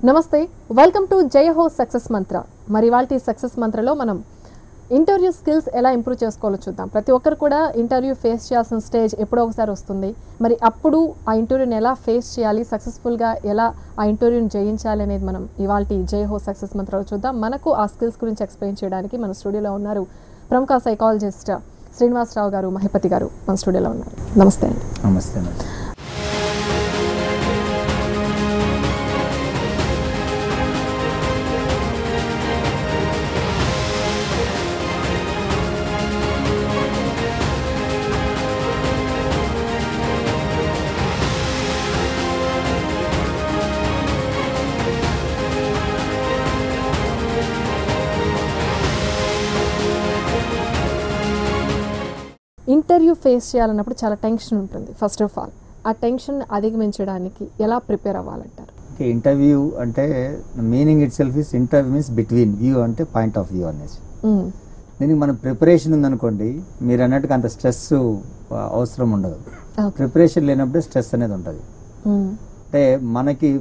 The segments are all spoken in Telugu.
నమస్తే, వెల్కమ్ టు జయ హో సక్సెస్ మంత్ర. మరి వాళ్ళ సక్సెస్ మంత్రలో మనం ఇంటర్వ్యూ స్కిల్స్ ఎలా ఇంప్రూవ్ చేసుకోవాలో చూద్దాం. ప్రతి ఒక్కరు కూడా ఇంటర్వ్యూ ఫేస్ చేయాల్సిన స్టేజ్ ఎప్పుడో ఒకసారి వస్తుంది. మరి అప్పుడు ఆ ఇంటర్వ్యూని ఎలా ఫేస్ చేయాలి, సక్సెస్ఫుల్గా ఎలా ఆ ఇంటర్వ్యూని జయించాలి అనేది మనం ఇవాళ జయ హో సక్సెస్ మంత్రలో చూద్దాం. మనకు ఆ స్కిల్స్ గురించి ఎక్స్ప్లెయిన్ చేయడానికి మన స్టూడియోలో ఉన్నారు ప్రముఖ సైకాలజిస్ట్ శ్రీనివాసరావు గారు, మహిపతి గారు మన స్టూడియోలో ఉన్నారు. నమస్తే అండి. నమస్తే. ఇంటర్వ్యూ ఫేస్ చేయాలన్నప్పుడు చాలా టెన్షన్ ఉంటుంది. ఫస్ట్ ఆఫ్ ఆల్ ఆ టెన్షన్ అధిగమించడానికి ఎలా ప్రిపేర్ అవ్వాలంటారు? ఇంటర్వ్యూ అంటే meaning it self is interview means between view అంటే పాయింట్ ఆఫ్ వ్యూ అనేసి. దీనికి మన ప్రిపరేషన్ ఉందనుకోండి, మీరు అన్నట్టుగా అంత స్ట్రెస్ అవసరం ఉండదు. ప్రిపరేషన్ లేనప్పుడే స్ట్రెస్ అనేది ఉంటుంది. అంటే మనకి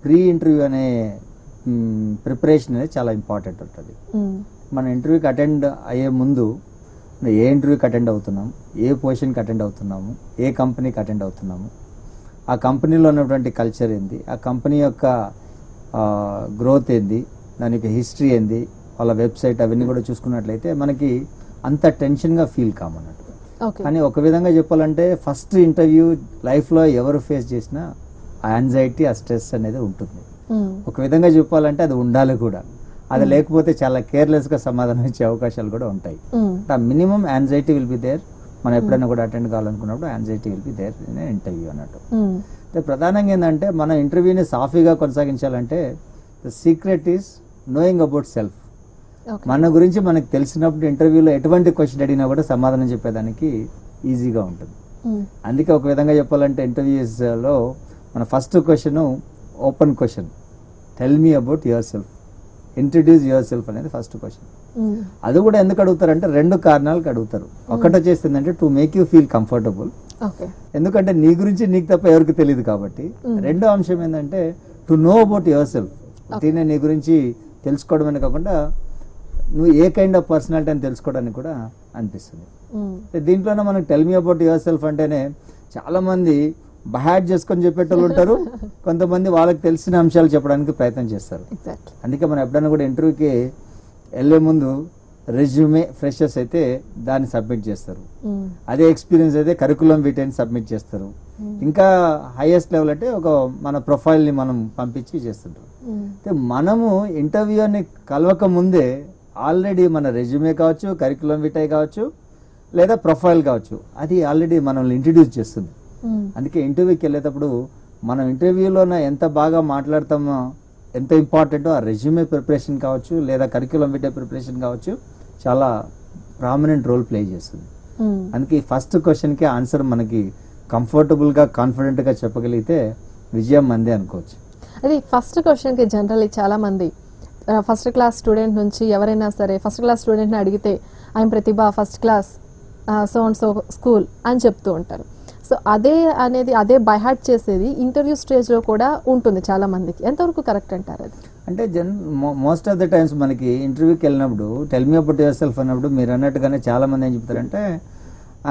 ప్రీ ఇంటర్వ్యూ అనే ప్రిపరేషన్ అనేది చాలా ఇంపార్టెంట్ ఉంటుంది. మన ఇంటర్వ్యూకి అటెండ్ అయ్యే ముందు ఏ ఇంటర్వ్యూకి అటెండ్ అవుతున్నాం, ఏ పొజిషన్కి అటెండ్ అవుతున్నాము, ఏ కంపెనీకి అటెండ్ అవుతున్నాము, ఆ కంపెనీలో ఉన్నటువంటి కల్చర్ ఏంది, ఆ కంపెనీ యొక్క గ్రోత్ ఏంది, దానికి హిస్టరీ ఏంది, వాళ్ళ వెబ్సైట్ అవన్నీ కూడా చూసుకున్నట్లయితే మనకి అంత టెన్షన్గా ఫీల్ కామన్నట్టు. కానీ ఒక విధంగా చెప్పాలంటే ఫస్ట్ ఇంటర్వ్యూ లైఫ్లో ఎవరు ఫేస్ చేసినా ఆ యాంగ్జైటీ, ఆ స్ట్రెస్ అనేది ఉంటుంది. ఒక విధంగా చెప్పాలంటే అది ఉండాలి కూడా. అది లేకపోతే చాలా కేర్లెస్గా సమాధానం ఇచ్చే అవకాశాలు కూడా ఉంటాయి. ఆ minimum anxiety will be there. మనం ఎప్పుడైనా కూడా అటెండ్ కావాలనుకున్నప్పుడు anxiety will be there in interview అన్నట్టు. ప్రధానంగా ఏంటంటే మన ఇంటర్వ్యూని సాఫీగా కొనసాగించాలంటే the secret is knowing about self. మన గురించి మనకు తెలిసినప్పుడు ఇంటర్వ్యూలో ఎటువంటి క్వశ్చన్ అడిగినా కూడా సమాధానం చెప్పేదానికి ఈజీగా ఉంటుంది. అందుకే ఒక విధంగా చెప్పాలంటే ఇంటర్వ్యూస్లో మన first question open question, tell me about yourself, introduce yourself అనేది ఫస్ట్ క్వశ్చన్. అది కూడా ఎందుకు అడుగుతారంటే రెండు కారణాలకు అడుగుతారు. ఒకటి వచ్చేసిందంటే to make you feel comfortable, ఎందుకంటే నీ గురించి నీకు తప్ప ఎవరికి తెలియదు కాబట్టి. రెండో అంశం ఏంటంటే to know about your self. దీన్ని నీ గురించి తెలుసుకోవడమే కాకుండా నువ్వు ఏ కైండ్ ఆఫ్ పర్సనాలిటీ అని తెలుసుకోవడానికి కూడా అనిపిస్తుంది. దీంట్లోనే మనకు tell me about your self అంటేనే చాలా మంది బహాడ్ చేసుకొని చెప్పేటోళ్ళు ఉంటారు, కొంతమంది వాళ్ళకి తెలిసిన అంశాలు చెప్పడానికి ప్రయత్నం చేస్తారు. అందుకే మనం ఎప్పుడైనా కూడా ఇంటర్వ్యూకి వెళ్ళే ముందు రెజ్యూమే ఫ్రెషర్స్ అయితే దాన్ని సబ్మిట్ చేస్తారు. అదే ఎక్స్పీరియన్స్ అయితే కరికులం వీటైని సబ్మిట్ చేస్తారు. ఇంకా హైయెస్ట్ లెవెల్ అంటే ఒక మన ప్రొఫైల్ని మనం పంపించి చేస్తుంటాం. అయితే మనము ఇంటర్వ్యూని కలవక ముందే ఆల్రెడీ మన రెజ్యూమే కావచ్చు, కరికులం వీటై కావచ్చు, లేదా ప్రొఫైల్ కావచ్చు, అది ఆల్రెడీ మనల్ని ఇంట్రడ్యూస్ చేస్తుంది. అందుకే ఇంటర్వ్యూకి వెళ్ళేటప్పుడు మనం ఇంటర్వ్యూలోనే ఎంత బాగా మాట్లాడతామో, ఎంత ఇంపార్టెంటో ఆ రెజ్యూమే ప్రిపరేషన్ కావచ్చు, లేదా కరిక్యులం విటే ప్రిపరేషన్ కావచ్చు, చాలా ప్రామినెంట్ రోల్ ప్లే చేస్తుంది. అందుకే ఫస్ట్ క్వశ్చన్కి ఆన్సర్ మనకి కంఫర్టబుల్గా, కాన్ఫిడెంట్గా చెప్పగలిగితే విజయం మందే అనుకోవచ్చు. అది ఫస్ట్ క్వశ్చన్కి జనరల్లీ చాలా మంది ఫస్ట్ క్లాస్ స్టూడెంట్ నుంచి ఎవరైనా సరే ఫస్ట్ క్లాస్ స్టూడెంట్ని అడిగితే ఆయన ప్రతిభ first class so and so school అని చెప్తూ ఉంటారు. సో అదే బై హార్ట్ చేసేది ఇంటర్వ్యూ స్టేజ్లో కూడా ఉంటుంది చాలా మందికి. ఎంతవరకు కరెక్ట్ అంటారు అది? అంటే మోస్ట్ ఆఫ్ ద టైమ్స్ మనకి ఇంటర్వ్యూకి వెళ్ళినప్పుడు tell me about your self అన్నప్పుడు మీరు అన్నట్టుగానే చాలా మంది ఏం చెప్తారంటే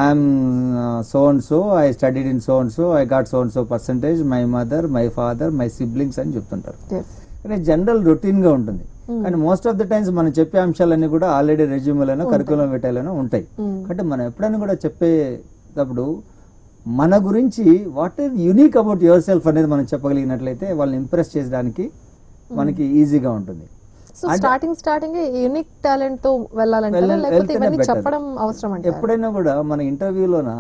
I'm so and so, I studied in so and so, I got so and so percentage, my mother, my father, my siblings అని చెప్తుంటారు. కానీ జనరల్ రొటీన్గా ఉంటుంది. కానీ మోస్ట్ ఆఫ్ ద టైమ్స్ మనం చెప్పే అంశాలన్నీ కూడా ఆల్రెడీ రెజ్యూమ్లోనో కరికులం విటైలోనో ఉంటాయి. కాబట్టి మనం ఎప్పుడైనా కూడా చెప్పేటప్పుడు మన గురించి what is unique about yourself అనేది మనం చెప్పగలిగినట్లయితే వాళ్ళని ఇంప్రెస్ చేయడానికి మనకి ఈజీగా ఉంటుంది. సో స్టార్టింగ్ యూనిక్ టాలెంట్ తో వెళ్ళాలంటే లేకపోతే ఇవన్నీ చెప్పడం అవసరం అంటే ఎప్పుడైనా కూడా మన ఇంటర్వ్యూలోన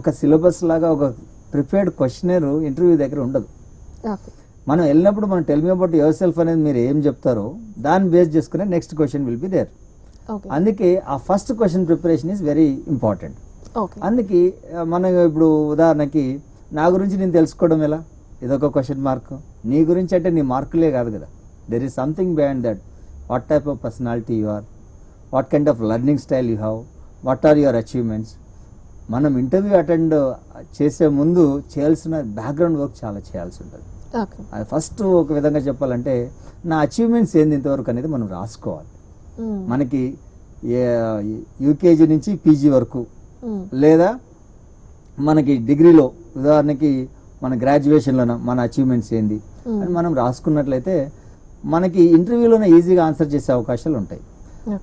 ఒక సిలబస్ లాగా ఒక ప్రిపేర్డ్ క్వశ్చనర్ ఇంటర్వ్యూ దగ్గర ఉండదు. మనం వెళ్ళినప్పుడు మనం tell me about yourself అనేది మీరు ఏం చెప్తారో దాన్ని బేస్ చేసుకునే next question will be there. అందుకే ఆ first question preparation is very important. అందుకే మనం ఇప్పుడు ఉదాహరణకి నా గురించి నేను తెలుసుకోవడం ఎలా, ఇదొక క్వశ్చన్ మార్క్. నీ గురించి అంటే నీ మార్కులే కాదు కదా, there is something behind that. What type of personality you are, what kind of learning style you have, what are your achievements. మనం ఇంటర్వ్యూ అటెండ్ చేసే ముందు చేయాల్సిన బ్యాక్గ్రౌండ్ వర్క్ చాలా చేయాల్సి ఉంటుంది. ఓకే. ఫస్ట్ ఒక విధంగా చెప్పాలంటే నా అచీవ్మెంట్స్ ఏంది ఇంతవరకు అనేది మనం రాసుకోవాలి. మనకి యూకేజీ నుంచి పీజీ వరకు, లేదా మనకి డిగ్రీలో ఉదాహరణకి మన గ్రాడ్యుయేషన్లోన మన అచీవ్మెంట్స్ ఏంది అని మనం రాసుకున్నట్లయితే మనకి ఇంటర్వ్యూలోనే ఈజీగా ఆన్సర్ చేసే అవకాశాలు ఉంటాయి.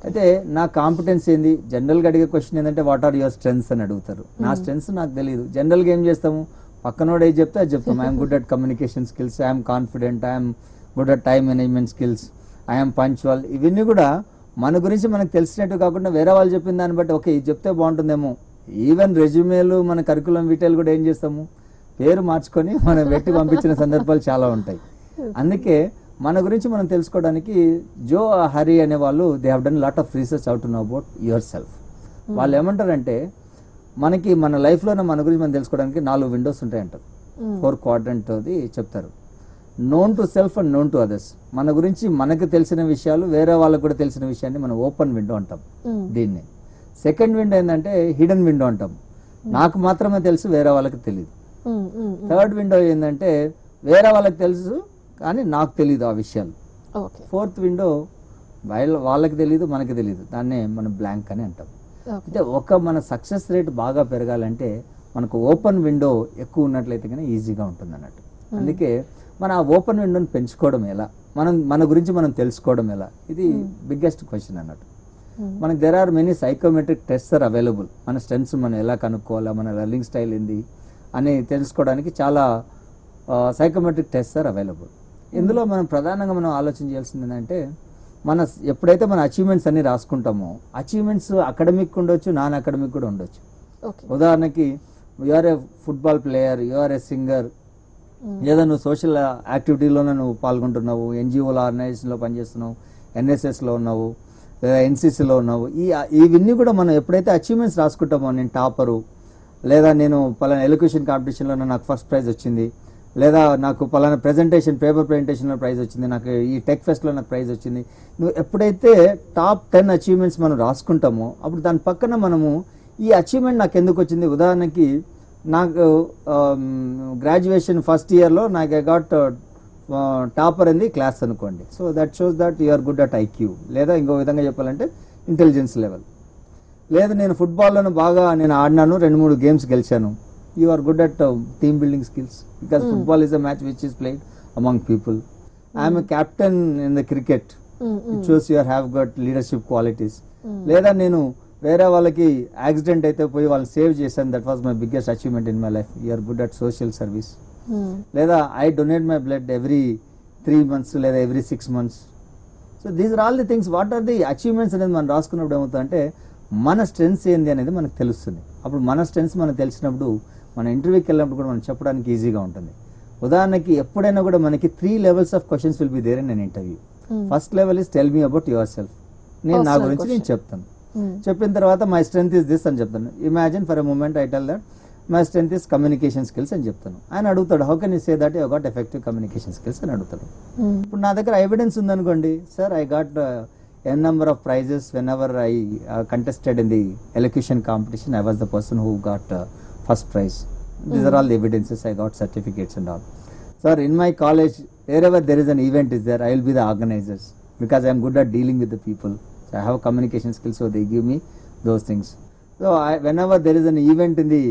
అయితే నా కాంపిటెన్స్ ఏంది, జనరల్గా అడిగే క్వశ్చన్ ఏంటంటే వాట్ ఆర్ యువర్ స్ట్రెంగ్స్ అని అడుగుతారు. నా స్ట్రెంగ్స్ నాకు తెలియదు. జనరల్గా ఏం చేస్తాము, పక్కనోడు ఏది చెప్తే అది చెప్తాం. I'm good at communication skills, I'm confident, I'm good at time management skills, I'm punctual. ఇవన్నీ కూడా మన గురించి మనకు తెలిసినట్టు కాకుండా వేరే వాళ్ళు చెప్పిన దాన్ని బట్టి ఓకే ఇది చెప్తే బాగుంటుందేమో. ఈవెన్ రెజ్యూమేలు మన కరికులం వీటైలు కూడా ఏం చేస్తాము, పేరు మార్చుకొని మనం పెట్టి పంపించిన సందర్భాలు చాలా ఉంటాయి. అందుకే మన గురించి మనం తెలుసుకోవడానికి జో హరి అనే వాళ్ళు they have done lot of research out to know about your self. వాళ్ళు ఏమంటారంటే మనకి మన లైఫ్లోనే మన గురించి మనం తెలుసుకోవడానికి 4 విండోస్ ఉంటాయంటారు. 4 క్వాడ్రంట్ అది చెప్తారు. Known to self and known to others. మన గురించి మనకు తెలిసిన విషయాలు వేరే వాళ్ళకు కూడా తెలిసిన విషయాన్ని మనం ఓపెన్ విండో అంటాం దీన్ని. సెకండ్ విండో ఏంటంటే హిడెన్ విండో అంటాం, నాకు మాత్రమే తెలుసు వేరే వాళ్ళకి తెలియదు. థర్డ్ విండో ఏంటంటే వేరే వాళ్ళకి తెలుసు కానీ నాకు తెలియదు ఆ విషయాలు. ఫోర్త్ విండో వాళ్ళకి తెలియదు మనకి తెలియదు, దాన్నే మనం బ్లాంక్ అని అంటాం. అంటే మన సక్సెస్ రేట్ బాగా పెరగాలంటే మనకు ఓపెన్ విండో ఎక్కువ ఉన్నట్లయితే కానీ ఈజీగా ఉంటుంది అన్నట్టు. అందుకే మన ఆ ఓపెన్ విండోని పెంచుకోవడం ఎలా, మన గురించి మనం తెలుసుకోవడం ఎలా, ఇది బిగ్గెస్ట్ క్వశ్చన్ అన్నట్టు. మనకు there are many psychometric tests are available. మన స్ట్రెంగ్స్ మనం ఎలా కనుక్కోవాలా, మన లెర్నింగ్ స్టైల్ ఏంది అని తెలుసుకోవడానికి చాలా సైకోమెట్రిక్ టెస్ట్స్ ఆర్ అవైలబుల్. ఇందులో మనం ప్రధానంగా మనం ఆలోచన చేయాల్సింది ఏంటంటే ఎప్పుడైతే మన అచీవ్మెంట్స్ అన్ని రాసుకుంటామో, అచీవ్మెంట్స్ అకాడమిక్ ఉండొచ్చు, నాన్ అకాడమిక్ కూడా ఉండొచ్చు. ఉదాహరణకి you are a football player, you are a singer, లేదా నువ్వు సోషల్ యాక్టివిటీలోనే నువ్వు పాల్గొంటున్నావు, ఎన్జిఓల ఆర్గనైజేషన్లో పనిచేస్తున్నావు, ఎన్ఎస్ఎస్లో ఉన్నావు, లేదా ఎన్సిసిలో ఉన్నావు. ఇవన్నీ కూడా మనం ఎప్పుడైతే అచీవ్మెంట్స్ రాసుకుంటామో, నేను టాపరు, లేదా నేను పలానా ఎలక్యూషన్ కాంపిటీషన్లో నాకు ఫస్ట్ ప్రైజ్ వచ్చింది, లేదా నాకు పలానా పేపర్ ప్రెజెంటేషన్లో ప్రైజ్ వచ్చింది, నాకు ఈ టెక్ ఫెస్ట్లో నాకు ప్రైజ్ వచ్చింది. నువ్వు ఎప్పుడైతే టాప్ 10 అచీవ్మెంట్స్ మనం రాసుకుంటామో అప్పుడు దాని పక్కన మనము ఈ అచీవ్మెంట్ నాకు ఎందుకు వచ్చింది, ఉదాహరణకి నాకు గ్రాడ్యుయేషన్ ఫస్ట్ ఇయర్లో నాకు I got topper in the class అనుకోండి. So that shows that you are good at IQ, లేదా ఇంకో విధంగా చెప్పాలంటే ఇంటెలిజెన్స్ లెవెల్. లేదా నేను ఫుట్బాల్లో బాగా నేను ఆడినాను, 2-3 గేమ్స్ గెలిచాను, you are good at team building skills because football is a match which is played among people. I am a captain in the cricket. It shows you have got leadership qualities. లేదా నేను వేరే వాళ్ళకి యాక్సిడెంట్ అయితే పోయి వాళ్ళని సేవ్ చేశాను, that was my biggest achievement in my life. You are good at social service. లేదా I donate my blood every 3 months లేదా every 6 months. So these are all the things. What are the achievements అనేది మనం రాసుకున్నప్పుడు ఏమవుతుందంటే మన స్ట్రెంగ్స్ ఏంది అనేది మనకు తెలుస్తుంది. అప్పుడు మన స్ట్రెంగ్స్ మనకు తెలిసినప్పుడు మన ఇంటర్వ్యూకి వెళ్ళినప్పుడు కూడా మనం చెప్పడానికి ఈజీగా ఉంటుంది. ఉదాహరణకి ఎప్పుడైనా కూడా మనకి 3 levels of questions will be there in an interview. First level is tell me about yourself. నేను నా గురించి నేను చెప్తాను. చెప్పిన తర్వాత మై స్ట్రెంగ్త్ ఇస్ దిస్ అని చెప్తాను. Imagine for a moment I tell that my strength is communication skills అని చెప్తాను. ఆయన అడుగుతాడు how can you say that you got effective communication skills అని అడుగుతాడు. ఇప్పుడు నా దగ్గర ఎవిడెన్స్ ఉందనుకోండి, sir I got n number of prizes whenever I contested in the elocution competition. I was the person who got first prize. These are all the evidences. I got certificates and all. Sir, in my college, wherever there is an event is there, I will be the organizers because I am good at dealing with the people. So I have communication skills, so they give me those things. So whenever there is an event in the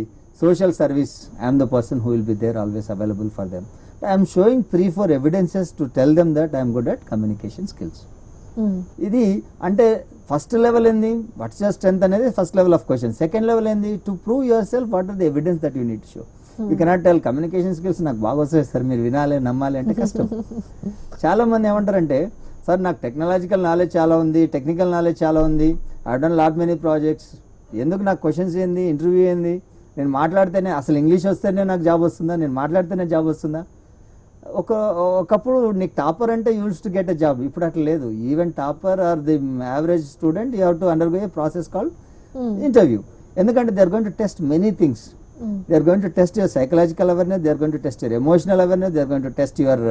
social service, I am the person who will be there, always available for them. I am showing 3-4 evidences to tell them that I am good at communication skills. ఇది అంటే ఫస్ట్ లెవెల్ ఏంది, వాట్స్ యువర్ స్ట్రెంగ్త్ అనేది first level of question. Second level ఏంది, to prove yourself what are the evidence that you need to show. You cannot tell communication skills నాకు బాగా వస్తాయి సార్, మీరు వినాలి నమ్మాలి అంటే కష్టం. చాలా మంది ఏమంటారంటే సార్ నాకు టెక్నాలజికల్ నాలెడ్జ్ చాలా ఉంది, టెక్నికల్ నాలెడ్జ్ చాలా ఉంది, I done lot many projects, ఎందుకు నాకు క్వశ్చన్స్ ఏంది, ఇంటర్వ్యూ ఏంది, నేను మాట్లాడితేనే అసలు ఇంగ్లీష్ వస్తేనే నాకు జాబ్ వస్తుందా, నేను మాట్లాడితేనే జాబ్ వస్తుందా. ఒకప్పుడు నీకు టాపర్ అంటే use to get a job, ఇప్పుడు అట్లా లేదు. Even topper or the average student you have to undergo a process called interview. ఎందుకంటే they are going to test many things. They are going to test your psychological awareness, they are going to test your emotional awareness, they are going to test your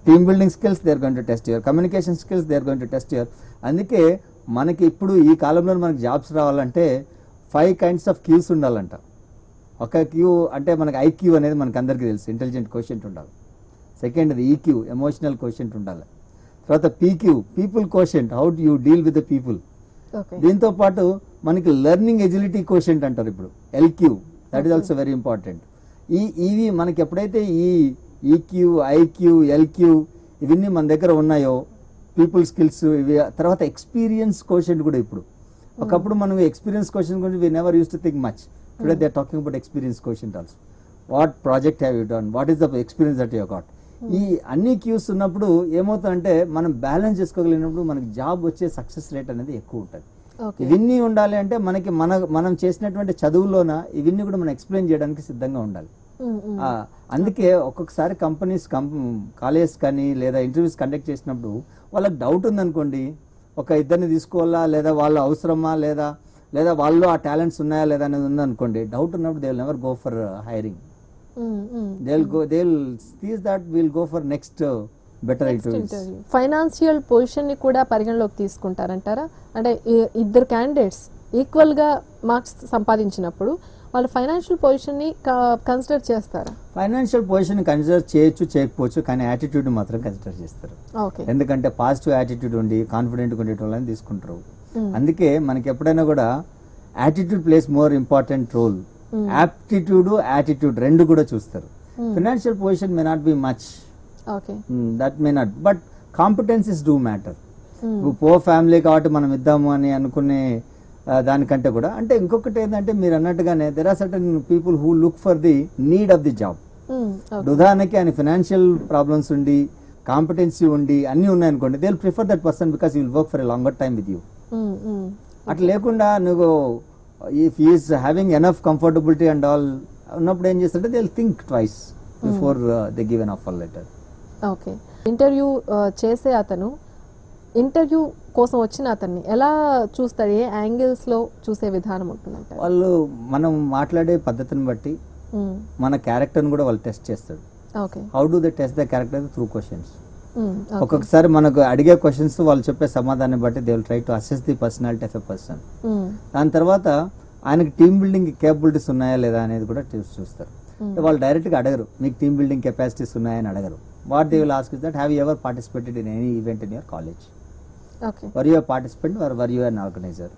team building skills, they are going to test your communication skills, they are going to test your. అందుకే మనకి ఇప్పుడు ఈ కాలంలో మనకి జాబ్స్ రావాలంటే 5 kinds ఆఫ్ క్యూస్ ఉండాలంట. ఒక క్యూ అంటే మనకి ఐక్యూ అనేది మనకు అందరికీ తెలుసు, ఇంటెలిజెంట్ క్వోషియంట్ ఉండాలి. సెకండ్ ఈక్యూ ఎమోషనల్ కోషెంట్ ఉండాలి. తర్వాత PQ people quotient, how you deal with the people. దీంతో పాటు మనకి లెర్నింగ్ ఎజిలిటీ కోషెంట్ అంటారు ఇప్పుడు, LQ, that is also very important. ఇవి మనకి ఎప్పుడైతే ఈ ఈక్యూ, ఐక్యూ, ఎల్క్యూ ఇవన్నీ మన దగ్గర ఉన్నాయో, పీపుల్ స్కిల్స్ ఇవి, తర్వాత ఎక్స్పీరియన్స్ కోషెంట్ కూడా. ఇప్పుడు ఒకప్పుడు మనం ఎక్స్పీరియన్స్ కోషెంట్ గురించి we never use to think much. Today they are talking about experience quotient also. What project have you done, what is the experience that you got. ఈ అన్ని క్యూస్ ఉన్నప్పుడు ఏమవుతుందంటే మనం బ్యాలెన్స్ చేసుకోగలిగినప్పుడు మనకి జాబ్ వచ్చే సక్సెస్ రేట్ అనేది ఎక్కువ ఉంటుంది. ఇవన్నీ ఉండాలి అంటే మనకి మనం చేసినటువంటి చదువులోన ఇవన్నీ కూడా మనం ఎక్స్ప్లెయిన్ చేయడానికి సిద్ధంగా ఉండాలి. అందుకే ఒక్కొక్కసారి కంపెనీస్ కాలేజెస్ కానీ లేదా ఇంటర్వ్యూస్ కండక్ట్ చేసినప్పుడు వాళ్ళకి డౌట్ ఉందనుకోండి, ఒక ఇద్దరిని తీసుకోవాలా లేదా వాళ్ళ అవసరమా లేదా వాళ్ళు ఆ టాలెంట్స్ ఉన్నాయా లేదా అనేది ఉందనుకోండి, డౌట్ ఉన్నప్పుడు they will never go for hiring. they'll see that we'll go for next better interviews. Financial position ని కూడా పరిగణలోకి తీసుకుంటారంటారా? అంటే ఇద్దరు క్యాండిడేట్స్ ఈక్వల్ గా మార్క్స్ సంపాదించినప్పుడు వాళ్ళు ఫైనాన్షియల్ పొజిషన్ ని కన్సిడర్ చేస్తారా? ఫైనాన్షియల్ పొజిషన్ కన్సిడర్ చేయొచ్చు, చేయకపోవచ్చు, కానీ యాటిట్యూడ్ మాత్రం కన్సిడర్ చేస్తారు. ఎందుకంటే పాజిటివ్ యాటిట్యూడ్ ఉండి కాన్ఫిడెంట్ ఉండే వాళ్ళని తీసుకుంటారు. అందుకే మనకి ఎప్పుడైనా కూడా attitude plays more important role. Aptitude, attitude రెండు కూడా చూస్తారు. Financial position may not be much, that may not, but competencies do matter. Poor family కాబట్టి మనం ఇద్దాము అని అనుకునే దానికంటే కూడా, అంటే ఇంకొకటి ఏంటంటే మీరు అన్నట్టుగానే there are certain people who look for the need of the job. ఉదాహరణకి ఆయన ఫైనాన్షియల్ ప్రాబ్లమ్స్ ఉండి కాంపిటెన్సీ ఉండి అన్ని ఉన్నాయనుకోండి, they will prefer that person because you will work for a longer time with you. అట్లా లేకుండా నువ్వు if he is having enough comfortability and all ఉన్నప్పుడు ఏం చేస్తారంటే they will think twice before they give an offer letter. Okay, interview చేసే అతను ఇంటర్వ్యూ కోసం వచ్చిన అతన్ని ఎలా చూస్తాడు? ఏ యాంగిల్స్ లో చూసే విధానం ఉంటుందంటే వాళ్ళు మనం మాట్లాడే పద్ధతిని బట్టి మన క్యారెక్టర్ కూడా వాళ్ళు టెస్ట్ చేస్తాడు. How do they test the character? Through questions. ఒక్కొక్కసారి మనకు అడిగే క్వశ్చన్స్ వాళ్ళు చెప్పే సమాధానం బట్టి they will try to assess the personality of a person. దాని తర్వాత ఆయనకి టీమ్ బిల్డింగ్ కేపబిలిటీస్ ఉన్నాయా లేదా అనేది కూడా చూస్తారు. వాళ్ళు డైరెక్ట్ గా అడగరు మీకు టీమ్ బిల్డింగ్ కెపాసిటీస్ ఉన్నాయని అడగరు. What they will ask is that have you ever participated in any event in your college? Were you a participant or were you an organizer?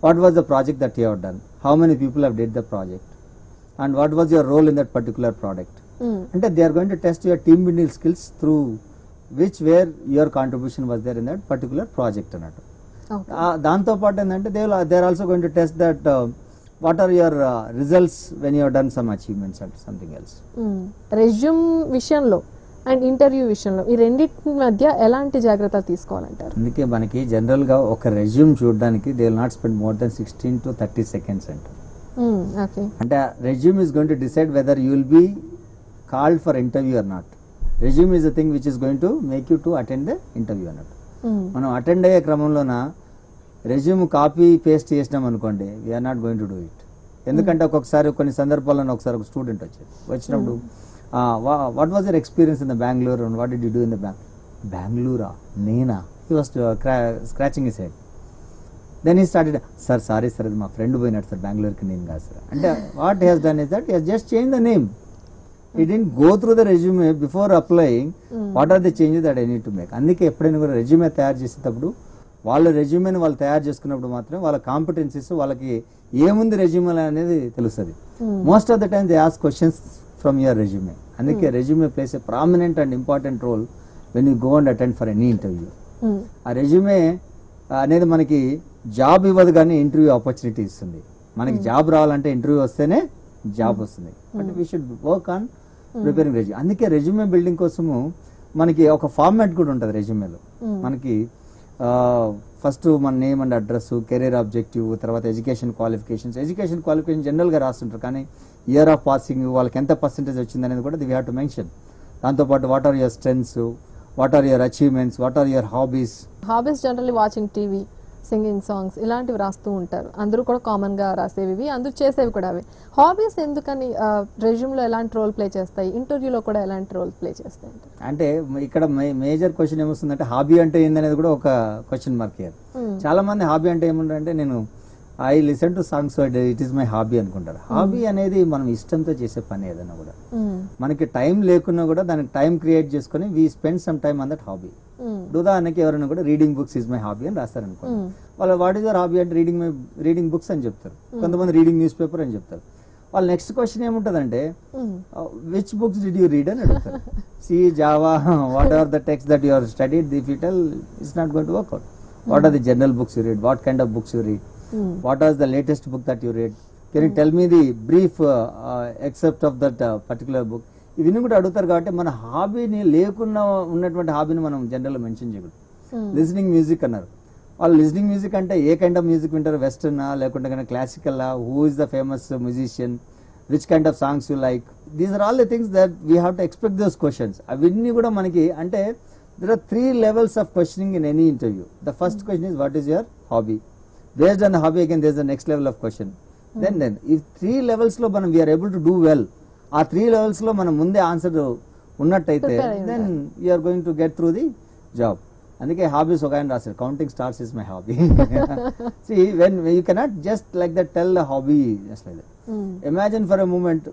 What was the project that you have done? How many people have did the project? And what was your role in that particular product? అంటే they are going to test your team building skills through which where your contribution was there in that particular project అన్నట్టు. దాంతో పాటు ఏంటంటే they are also going to test that what are your results when you have done some achievements and something else. Resume విషయంలో అండ్ ఇంటర్వ్యూ విషయంలో ఈ రెండింటి మధ్య ఎలాంటి జాగ్రత్తలు తీసుకోవాలంటారు? అందుకే మనకి జనరల్ గా ఒక రెజ్యూమ్ చూడడానికి they will not spend more than 16 to 30 seconds అంటారు. అంటే resume is going to decide whether you will be called for interview or not. Resume is the thing which is going to make you to attend the interview అన్నట్టు. మనం అటెండ్ అయ్యే క్రమంలోన రెజ్యూమ్ కాపీ పేస్ట్ చేసినాం అనుకోండి, we are not going to do it. ఎందుకంటే ఒక్కొక్కసారి కొన్ని సందర్భాల్లో ఒకసారి ఒక స్టూడెంట్ వచ్చినప్పుడు what was your experience in the Bangalore and what did you do in the Bangalore? Nena. He was scratching his head. Then he started, sir, sorry sir, my friend పోయినాడు sir, Bangalore కి నేను కాదు sir. And what he has done is that he has just changed the name. He didn't go through the resume before applying. What are the changes that I need to make? అందుకే ఎప్పుడైనా కూడా రెజ్యూమే తయారు చేసేటప్పుడు వాళ్ళ రెజ్యూమేని వాళ్ళు తయారు చేసుకున్నప్పుడు మాత్రం వాళ్ళ కాంపిటెన్సీస్ వాళ్ళకి ఏముంది రెజ్యూమే అనేది తెలుస్తుంది. Most of the time they ask questions from your resume. అందుకే resume plays a prominent and important role when you go and attend for any interview. ఆ రెజ్యూమే అనేది మనకి జాబ్ ఇవ్వదు కానీ ఇంటర్వ్యూ ఆపర్చునిటీ ఇస్తుంది. మనకి జాబ్ రావాలంటే ఇంటర్వ్యూ వస్తేనే జాబ్ వస్తుంది. But we should work on preparing resume. అందుకే రెజ్యూమే బిల్డింగ్ కోసము మనకి ఒక ఫార్మాట్ కూడా ఉంటుంది రెజ్యూమేలో. మనకి ఫస్ట్ మన name and address, career objective, తర్వాత ఎడ్యుకేషన్ క్వాలిఫికేషన్స్. ఎడ్యుకేషన్ క్వాలిఫికేషన్ జనరల్గా రాస్తుంటారు కానీ ఇయర్ ఆఫ్ పాసింగ్, వాళ్ళకి ఎంత పర్సెంటేజ్ వచ్చింది అనేది కూడా వీ హ్యావ్ టు మెన్షన్. దాంతోపాటు what are your strengths, what are your achievements, what are your hobbies. Hobbies generally watching TV, singing songs ఇలాంటివి రాస్తూ ఉంటారు. అందరూ కూడా కామన్ గా రాసేవి, అందరూ చేసేవి కూడా అవి. హాబీస్ ఎందుకని రెజ్యూమ్లో ఎలాంటి రోల్ ప్లే చేస్తాయి, ఇంటర్వ్యూలో కూడా ఎలాంటి రోల్ ప్లే చేస్తాయి? అంటే ఇక్కడ మేజర్ క్వశ్చన్ ఏమొస్తుందంటే హాబీ అంటే ఏందనేది కూడా ఒక క్వశ్చన్ మార్క్. చాలా మంది హాబీ అంటే ఏముందంటే నేను I listen to songs so it is my hobby అనుకుంటారు. హాబీ అనేది మనం ఇష్టంతో చేసే పని ఏదైనా కూడా. మనకి టైం లేకున్నా కూడా దానికి టైం క్రియేట్ చేసుకుని we spend some time on that hobby. ఉదాహరణకి ఎవరైనా కూడా reading books is my hobby అని రాస్తారు అనుకోండి, వాళ్ళు వాట్ ఈస్ యువర్ హాబీ అంటే రీడింగ్ బుక్స్ అని చెప్తారు. కొంతమంది రీడింగ్ న్యూస్ పేపర్ అని చెప్తారు. వాళ్ళ నెక్స్ట్ క్వశ్చన్ ఏముంటుందంటే which books did you read అని అడుగుతారు. C Java what are the text that you are studied, if you tell it's not going to work out. What are the general books you read, what kind of books you read, what was the latest book that you read, can you tell me the brief excerpt of that particular book. ఇవన్నీ కూడా అడుగుతారు. కాబట్టి మన హాబీని లేకున్నా ఉన్నటువంటి హాబీని మనం జనరల్ మెన్షన్ చేయకూడదు. లిజనింగ్ మ్యూజిక్ అన్నారు, వాళ్ళు లిజనింగ్ మ్యూజిక్ అంటే ఏ కైండ్ ఆఫ్ మ్యూజిక్ వింటారు, వెస్టర్నా లేకుంటే కనుక క్లాసికల్లా, who is the famous musician, which kind of songs you like, these are all the things that we have to expect those questions. అవన్నీ కూడా మనకి అంటే there are 3 levels of questioning in any interview. The first question is what is your hobby. Based on the hobby again there is the next level of question. Then if 3 levels lo మనం we are able to do well, ఆ 3 levels లో మనం ముందే ఆన్సర్ ఉన్నట్టయితే then you are going to get through the job. అందుకే హాబీస్ ఒక ఆయన రాశారు, counting stars is my hobby. See, when you cannot just like that tell a hobby just like that. Imagine for a moment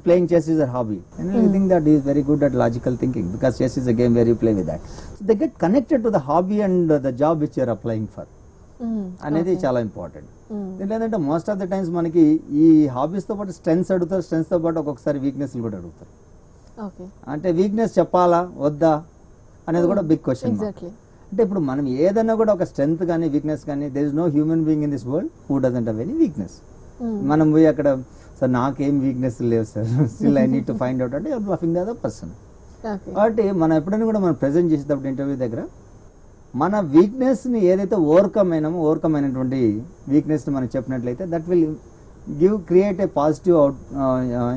playing chess is a hobby, and you think that he is very good at logical thinking because chess is a game where you play with that. So they get connected to the hobby and the job which you are applying for. అనేది చాలా ఇంపార్టెంట్. దీంట్లో ఏంటంటే మోస్ట్ ఆఫ్ ద టైమ్స్ మనకి ఈ హాబీస్ తో పాటు స్ట్రెంగ్స్ అడుగుతారు, స్ట్రెంగ్స్ తో పాటు ఒక్కొక్కసారి వీక్నెస్లు కూడా అడుగుతారు. అంటే వీక్నెస్ చెప్పాలా వద్దా అనేది కూడా బిగ్ క్వశ్చన్. అంటే ఇప్పుడు మనం ఏదైనా కూడా ఒక స్ట్రెంగ్త్ కానీ వీక్నెస్ కానీ, there is no human being in this world who doesn't have any weakness. మనం పోయి అక్కడ సార్ నాకేం వీక్నెస్ లేవు sir, still I need to find out అంటే బ్లఫింగ్ ద అదర్ పర్సన్. కాబట్టి మనం ఎప్పుడైనా కూడా మనం ప్రెజెంట్ చేసేటప్పుడు ఇంటర్వ్యూ దగ్గర మన వీక్నెస్ ని ఏదైతే ఓవర్కమ్ అయినటువంటి వీక్నెస్ ని మనం చెప్పినట్లయితే that will create a positive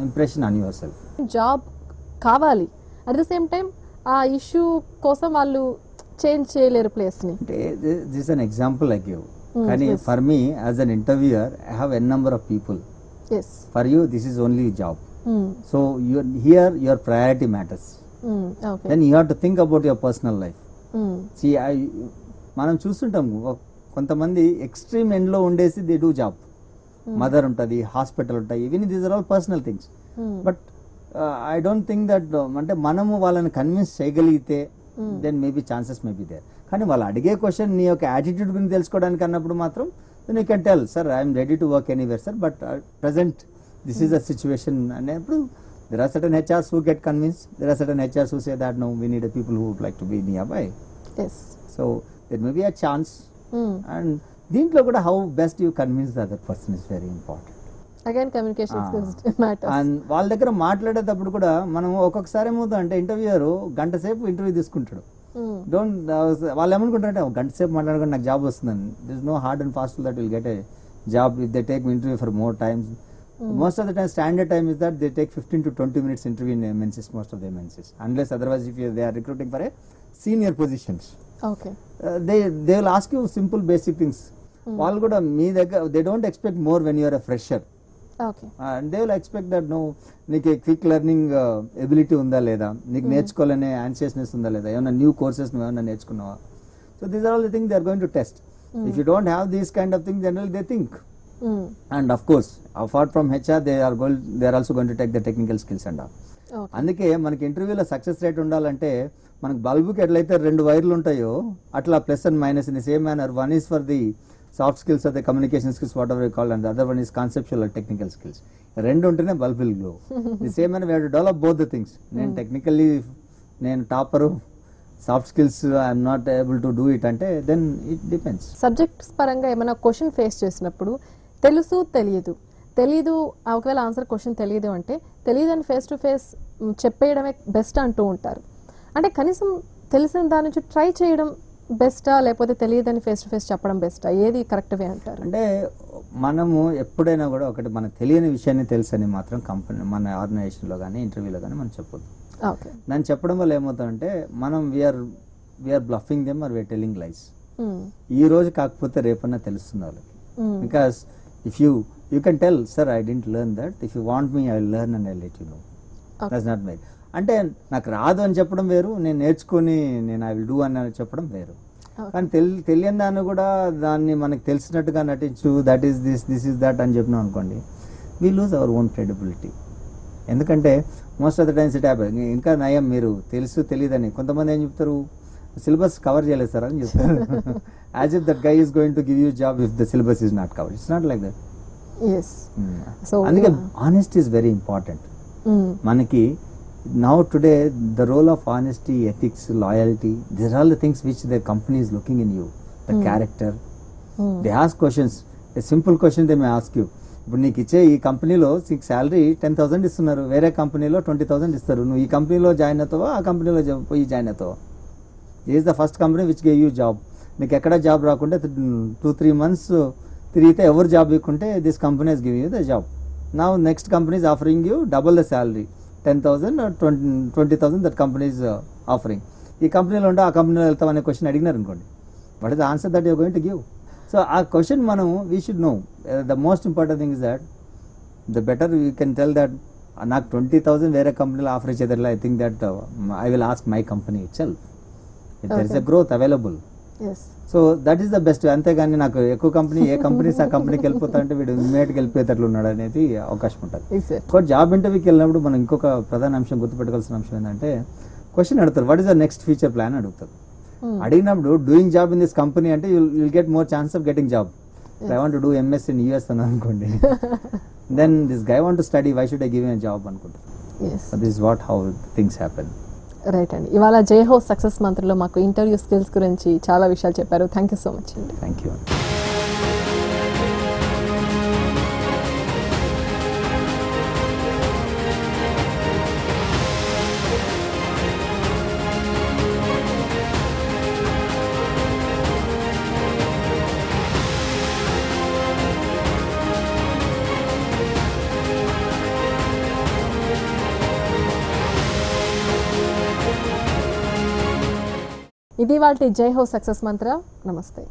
impression on yourself. Job కావాలి, అట్ ద సేమ్ టైం ఆ ఇష్యూ కోసం వాళ్ళు చేంజ్ చేయలేరు ప్లేస్ ని. అంటే this an example I give. కానీ for me as an interviewer I have n number of people. For you this is only job. So here your priority matters. Then you have to think about your personal life. See, మనం చూస్తుంటాం కొంతమంది ఎక్స్ట్రీమ్ ఎండ్ లో ఉండేసి దే డూ జాబ్, మదర్ ఉంటుంది, హాస్పిటల్ ఉంటాయి, ఇవన్నీ these are all personal things. But I don't think that అంటే మనము వాళ్ళని కన్విన్స్ చేయగలిగితే then maybe chances may be there. కానీ వాళ్ళు అడిగే క్వశ్చన్ నీ యొక్క యాటిట్యూడ్ గురించి తెలుసుకోవడానికి అన్నప్పుడు మాత్రం then you can tell, sir, I am ready to work anywhere, sir, but present this is a situation. And there are certain HRs who get convinced, there are certain HRs who say that no, we need a people who would like to be nearby. Yes. So there may be a chance. And దీంట్లో కూడా how best you convince the other person is very important. Again communication skills matters. And వాళ్ళ దగ్గర మాట్లాడేటప్పుడు కూడా మనం ఒక్కొక్కసారి ఏమవుతుంది అంటే ఇంటర్వ్యూయర్ గంట సేపు ఇంటర్వ్యూ తీసుకుంటాడు. వాళ్ళు ఏమనుకుంటారంటే గంట సేపు మాట్లాడుకుంటే నాకు జాబ్ వస్తుందని. This is no hard and fast that will get a job if they take interview for more times. Most of the time standard time is that they take 15 to 20 minutes interview in MNCs, most of the MNCs, unless otherwise if they are recruiting for a senior positions. Okay. They will ask you simple basic things. వాళ్ళు కూడా మీ దగ్గర they don't expect more when you are a fresher. Okay. And they will expect that no, నీకు క్విక్ లెర్నింగ్ ఎబిలిటీ ఉందా లేదా, నీకు నేర్చుకోవాలనే యాన్సియస్నెస్ ఉందా లేదా, ఏమైనా న్యూ కోర్సెస్ నువ్వు ఏమైనా నేర్చుకున్నావా. So these are all the things they are going to test. If you don't have these kind of things general they think. And of course apart from HR they are also going to take the technical skills and all. అందుకే మనకి ఇంటర్వ్యూలో సక్సెస్ రేట్ ఉండాలంటే మనకు బల్బుకి ఎట్లయితే 2 వైర్లు ఉంటాయో అట్లా plus and minus in the same manner. One is for the soft skills or the communication skills whatever you call, and the other one is conceptual and technical skills. 2 ఉంటేనే bulb will glow. The same అని we have to develop both the things. నేను టెక్నికల్లీ నేను topper, soft skills I'm not able to do it అంటే దెన్ ఇట్ డిపెండ్స్. సబ్జెక్ట్స్ పరంగా ఏమైనా క్వశ్చన్ ఫేస్ చేసినప్పుడు తెలుసు తెలియదు ఒకవేళ ఆన్సర్ క్వశ్చన్ తెలియదు అంటే తెలియదు అని ఫేస్ టు ఫేస్ చెప్పేయడమే బెస్ట్ అంటూ ఉంటారు. అంటే కనీసం తెలిసిన దాని నుంచి ట్రై చేయడం బెస్టా, లేకపోతే తెలియదని ఫేస్ టు ఫేస్ చెప్పడం బెస్టా, ఏది కరెక్ట్ వే అంటారు? అంటే మనము ఎప్పుడైనా కూడా ఒకటి మనకు తెలియని విషయాన్ని తెలుసని మాత్రం కంపెనీ మన ఆర్గనైజేషన్లో కానీ ఇంటర్వ్యూలో కానీ మనం చెప్పొద్దు. దాన్ని చెప్పడం వల్ల ఏమవుతుందంటే మనం we are bluffing them or we are telling lies. ఈ రోజు కాకపోతే రేపన్నా తెలుస్తుంది వాళ్ళకి. Because if you can tell, sir I didn't learn that, if you want me I will learn and I let you know. That's not my. అంటే నాకు రాదు అని చెప్పడం వేరు, నేను నేర్చుకుని నేను ఐ విల్ డూ అని చెప్పడం వేరు. కానీ తెలియని దాన్ని కూడా దాన్ని మనకు తెలిసినట్టుగా నటించు that is this is that అని చెప్పినాం అనుకోండి, we lose our own credibility. ఎందుకంటే most of the times it happen. ఇంకా నయం మీరు తెలుసు తెలియదని కొంతమంది ఏం చెప్తారు, సిలబస్ కవర్ చేయలేదు సార్ అని చెప్తారు. As if that guy is going to give you job if the syllabus is not cover. It's not like that. అందుకే ఆనెస్టీ ఈస్ వెరీ ఇంపార్టెంట్ మనకి. Now today the role of honesty, ethics, loyalty, these are all the things which the company is looking in you. The character. They ask questions. A simple question they may ask you. ఇప్పుడు నీకు ఇచ్చే ఈ కంపెనీలో శాలరీ 10,000 ఇస్తున్నారు, వేరే కంపెనీలో 20,000 ఇస్తారు. నువ్వు ఈ కంపెనీలో జాయిన్ అవుతావా, ఆ కంపెనీలో పోయి జాయిన్ అవుతావా? Is the first company which gay you job. నీకు ఎక్కడ జాబ్ రాకుంటే 2-3 months తిరిగితే ఎవరు జాబ్ ఇవ్వకుంటే this company has give you the job. Now next company is offering you double the salary, 10,000 or 20,000 that company is offering. ఈ కంపెనీలో ఉంటే ఆ కంపెనీలో వెళ్తాం అనే క్వశ్చన్ అడిగినారు అనుకోండి, what is the answer that you're going to give? So ఆ క్వశ్చన్ మనం we should know. The most important thing is that the better you can tell that నాకు 20,000 వేరే కంపెనీలో ఆఫర్ ఇచ్చేదట్లా, I think that I will ask my company itself. There is a growth available. So that is the best. అంతేగాని నాకు ఎక్కువ కంపెనీ ఏ కంపెనీస్ ఆ కంపెనీకి వెళ్ళిపోతా అంటే వీడు ఇమ్మీడియట్గా వెళ్ళిపోయేటట్లు ఉన్నాడు అనేది అవకాశం ఉంటుంది. ఇంకోటి జాబ్ ఇంటర్వ్యూకి వెళ్ళినప్పుడు మనం ఇంకొక ప్రధాన అంశం గుర్తుపెట్టుకోవాల్సిన అంశం ఏంటంటే క్వశ్చన్ అడుగుతారు, what is the next future plan అడుగుతారు. అడిగినప్పుడు doing job in this company అంటే you'll get more chance of getting job. I want to do MS in US అని అనుకోండి, then this guy want to study, why should I give a job అనుకుంటారు. This is what how things happen. Right అండి. ఇవాళ జయహో సక్సెస్ మంత్రలో మాకు ఇంటర్వ్యూ స్కిల్స్ గురించి చాలా విషయాలు చెప్పారు. థ్యాంక్ యూ సో మచ్ అండి. Thank you. ఇది వాళ్ళ జై హో సక్సెస్ మంత్ర. నమస్తే.